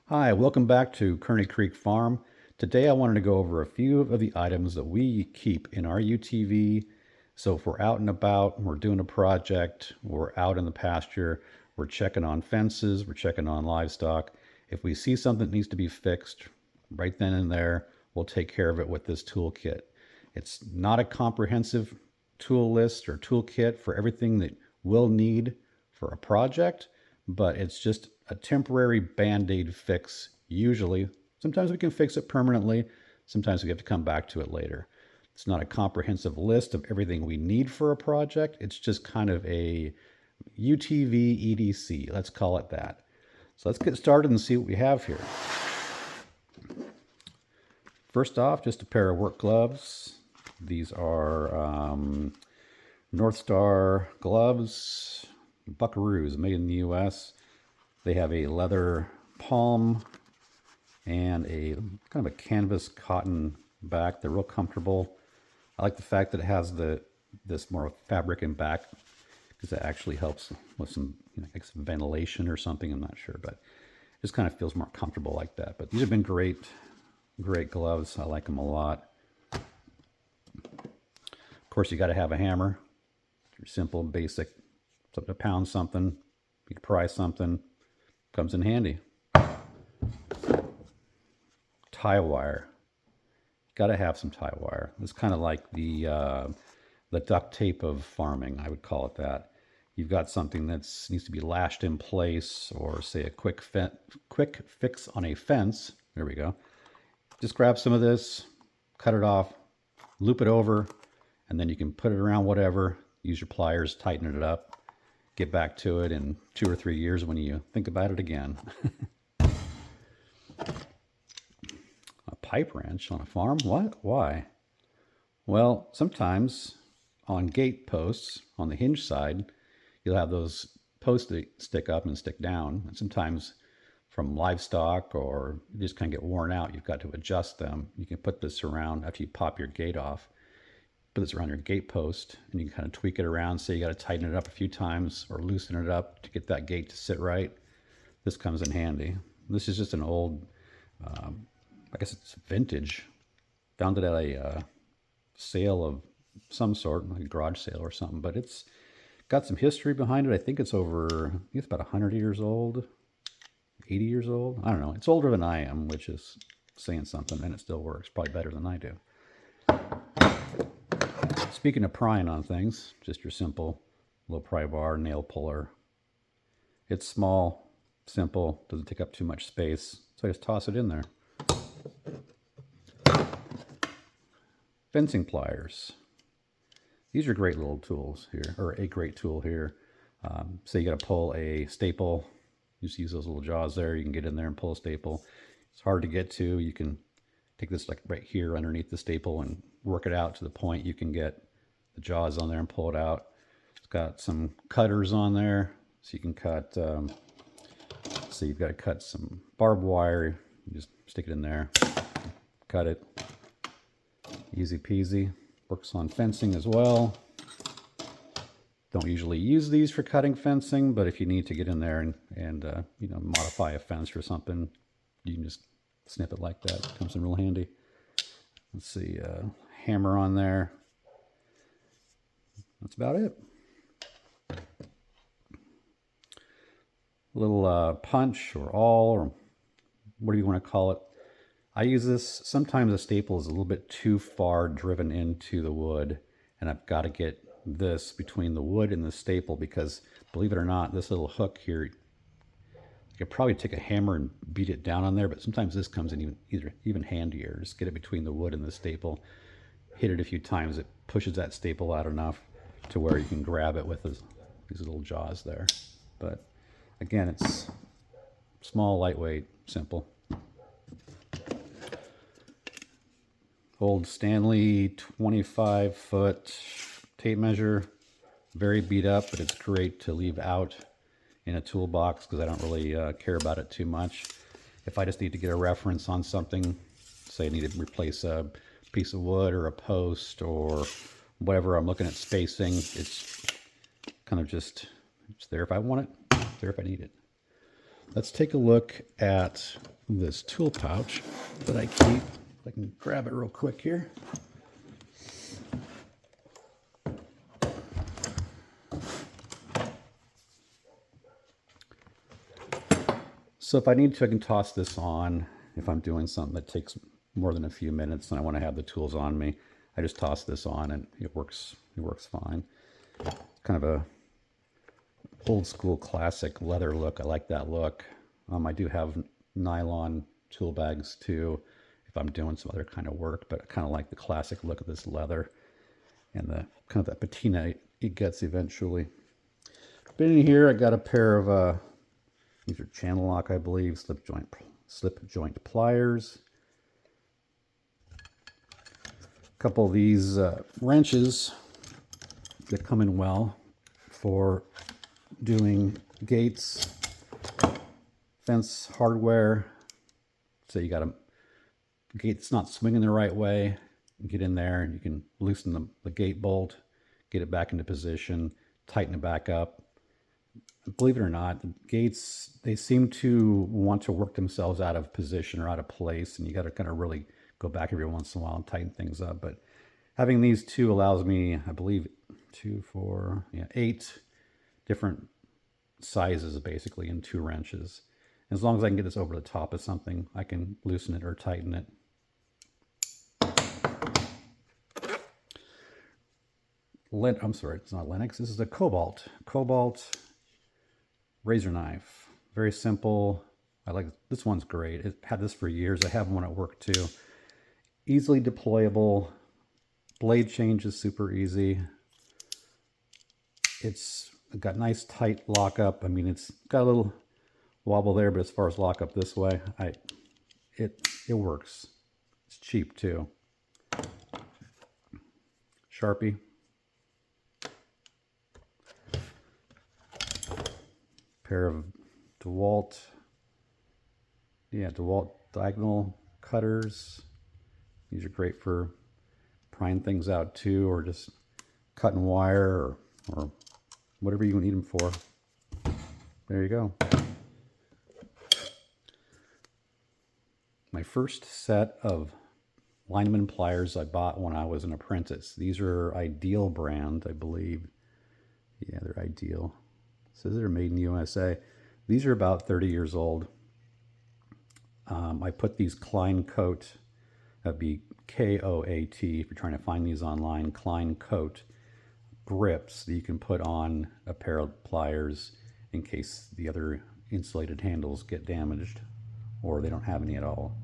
Hi, welcome back to Kearney Creek Farm. Today I wanted to go over a few of the items that we keep in our UTV. So if we're out and about, we're doing a project, we're out in the pasture, we're checking on fences, we're checking on livestock. If we see something that needs to be fixed right then and there, we'll take care of it with this toolkit. It's not a comprehensive tool list or toolkit for everything that we'll need for a project, but it's just a temporary band-aid fix usually. Sometimes we can fix it permanently, sometimes we have to come back to it later. It's not a comprehensive list of everything we need for a project, it's just kind of a UTV EDC, let's call it that. So let's get started and see what we have here. First off, just a pair of work gloves. These are North Star gloves, Buckaroos, made in the US. They have a leather palm and a kind of a canvas cotton back. They're real comfortable. I like the fact that it has this more fabric in back because that actually helps with some, like some ventilation or something. I'm not sure, but it just kind of feels more comfortable like that. But these have been great gloves. I like them a lot. Of course, you got to have a hammer. Simple, basic, something to pound something, you can pry something, comes in handy. Tie wire, got to have some tie wire. It's kind of like the duct tape of farming, I would call it that. You've got something that needs to be lashed in place, or say a quick fix on a fence. There we go. Just grab some of this, cut it off, loop it over, and then you can put it around whatever. Use your pliers, tighten it up, get back to it in 2 or 3 years when you think about it again. A pipe wrench on a farm? What? Why? Well, sometimes on gate posts, on the hinge side, you'll have those posts that stick up and stick down. And sometimes from livestock or you just kind of get worn out, you've got to adjust them. You can put this around after you pop your gate off. Put this around your gate post and you can kind of tweak it around. So you got to tighten it up a few times or loosen it up to get that gate to sit right. This comes in handy. This is just an old, I guess it's vintage. Found it at a sale of some sort, like a garage sale or something, but it's got some history behind it. I think it's about 100 years old, 80 years old. I don't know. It's older than I am, which is saying something, and it still works. Probably better than I do. Speaking of prying on things, just your simple little pry bar, nail puller. It's small, simple, doesn't take up too much space, so I just toss it in there. Fencing pliers. These are great little tools here, or a great tool here. Say you got to pull a staple, just use those little jaws there. You can get in there and pull a staple. It's hard to get to. You can take this like right here underneath the staple and work it out to the point you can get the jaws on there and pull it out. It's got some cutters on there, so you can cut, so you've got to cut some barbed wire. You just stick it in there, cut it. Easy peasy. Works on fencing as well. Don't usually use these for cutting fencing, but if you need to get in there and modify a fence or something, you can just snip it like that. Comes in real handy. Let's see, hammer on there. That's about it. A little punch or awl, or whatever you want to call it. I use this. Sometimes the staple is a little bit too far driven into the wood, and I've got to get this between the wood and the staple because, believe it or not, this little hook here, I could probably take a hammer and beat it down on there, but sometimes this comes in even handier. Just get it between the wood and the staple, hit it a few times, it pushes that staple out enough to where you can grab it with these little jaws there. But again, it's small, lightweight, simple. Old Stanley 25-foot tape measure, very beat up, but it's great to leave out in a toolbox because I don't really care about it too much. If I just need to get a reference on something, say I need to replace a piece of wood or a post or whatever, I'm looking at spacing, it's kind of just, it's there if I want it, it's there if I need it. Let's take a look at this tool pouch that I keep. I can grab it real quick here. So if I need to, I can toss this on. If I'm doing something that takes more than a few minutes and I want to have the tools on me, I just toss this on and it works fine. Kind of a old school classic leather look. I like that look. I do have nylon tool bags too if I'm doing some other kind of work, but I kind of like the classic look of this leather and the kind of that patina it gets eventually. But in here I got a pair of these are channel lock, I believe, slip joint pliers. A couple of these wrenches that come in well for doing gates, fence hardware. So you got a gate's not swinging the right way, you get in there and you can loosen the gate bolt, get it back into position, tighten it back up. Believe it or not, the gates, they seem to want to work themselves out of position or out of place, and you got to kind of really go back every once in a while and tighten things up. But having these two allows me, I believe, 8 different sizes basically in 2 wrenches. As long as I can get this over the top of something, I can loosen it or tighten it. I'm sorry, it's not Lennox. This is a Cobalt razor knife. Very simple. I like this one's great. I've had this for years. I have one at work too. Easily deployable. Blade change is super easy. It's got nice tight lockup. I mean, it's got a little wobble there, but as far as lockup this way, it works. It's cheap too. Sharpie. Pair of DeWalt diagonal cutters. These are great for prying things out too, or just cutting wire or whatever you need them for. There you go. My first set of lineman pliers I bought when I was an apprentice. These are Ideal brand, I believe. Yeah, they're Ideal. It says they're made in the USA. These are about 30 years old. I put these Klein Coat, that'd be K-O-A-T, if you're trying to find these online, Klein Coat grips that you can put on a pair of pliers in case the other insulated handles get damaged or they don't have any at all.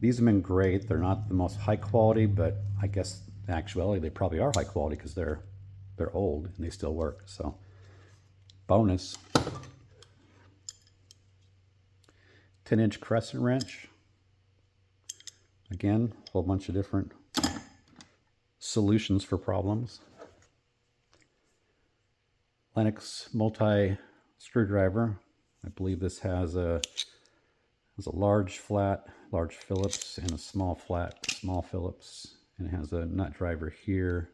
These have been great. They're not the most high quality, but I guess in actuality they probably are high quality because they're old and they still work. So bonus. 10-inch crescent wrench. Again, a whole bunch of different solutions for problems. Lennox multi screwdriver. I believe this has a large flat, large Phillips, and a small flat, small Phillips, and it has a nut driver here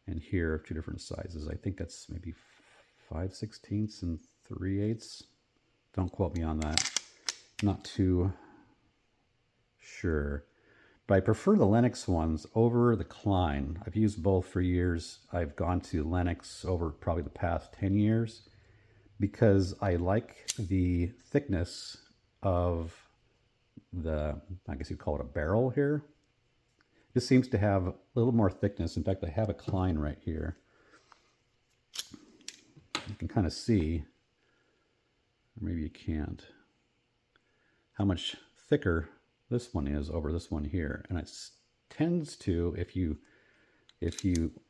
and here of 2 different sizes. I think that's maybe 5/16 and 3/8. Don't quote me on that. Not too sure. But I prefer the Lennox ones over the Klein. I've used both for years. I've gone to Lennox over probably the past 10 years because I like the thickness of the, I guess you'd call it a barrel here. This seems to have a little more thickness. In fact, I have a Klein right here. You can kind of see, or maybe you can't, how much thicker this one is over this one here. And it tends to, if you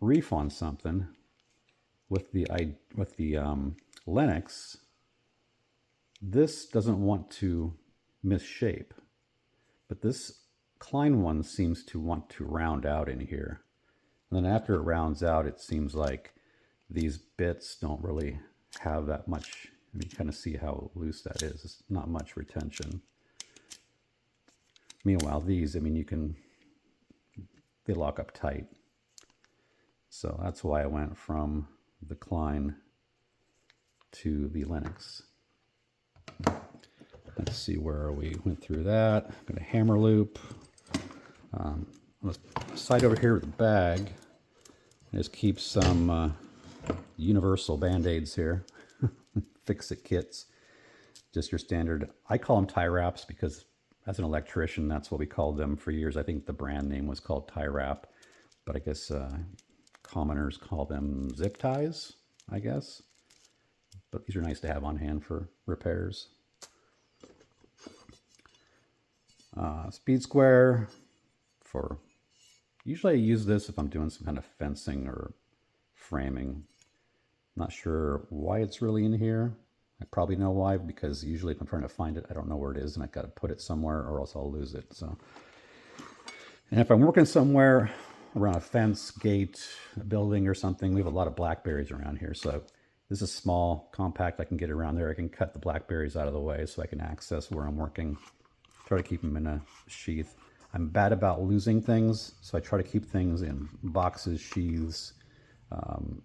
reef on something with the Lennox, this doesn't want to misshape, but this Klein one seems to want to round out in here. And then after it rounds out, it seems like these bits don't really have that much. You kind of see how loose that is. It's not much retention. Meanwhile, these, I mean, they lock up tight. So that's why I went from the Klein to the Lennox. Let's see where we went through that. Got a hammer loop. On the side over here with the bag, I just keep some universal band-aids here. Fix-it kits. Just your standard, I call them tie wraps because as an electrician, that's what we called them for years. I think the brand name was called tie wrap, but I guess commoners call them zip ties, I guess. But these are nice to have on hand for repairs. Speed square for, usually I use this if I'm doing some kind of fencing or framing. Not sure why it's really in here. I probably know why, because usually if I'm trying to find it, I don't know where it is and I've got to put it somewhere or else I'll lose it. So, and if I'm working somewhere around a fence, gate, a building or something, we have a lot of blackberries around here. So this is small, compact. I can get around there. I can cut the blackberries out of the way so I can access where I'm working. Try to keep them in a sheath. I'm bad about losing things, so I try to keep things in boxes, sheaths,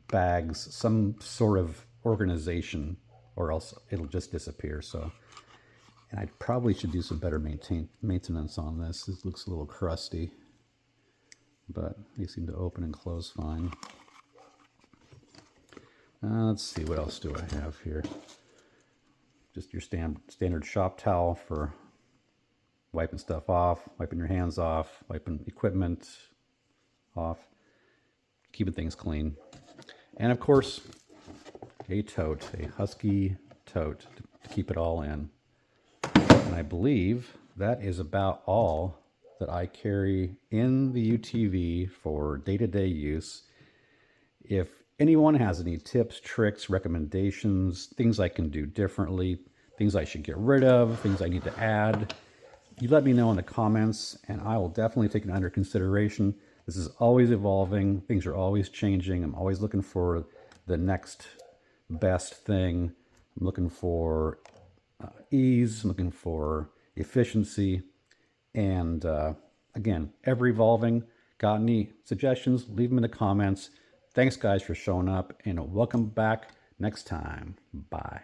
bags, some sort of organization, or else it'll just disappear. So, and I probably should do some better maintenance on this. This looks a little crusty, but they seem to open and close fine. Let's see, what else do I have here? Just your standard shop towel for wiping stuff off, wiping your hands off, wiping equipment off, keeping things clean. And of course, a tote, a Husky tote to keep it all in. And I believe that is about all that I carry in the UTV for day-to-day use. If anyone has any tips, tricks, recommendations, things I can do differently, things I should get rid of, things I need to add, you let me know in the comments and I will definitely take it under consideration. This is always evolving. Things are always changing. I'm always looking for the next best thing. I'm looking for ease. I'm looking for efficiency. And again, ever evolving. Got any suggestions? Leave them in the comments. Thanks, guys, for showing up, and welcome back next time. Bye.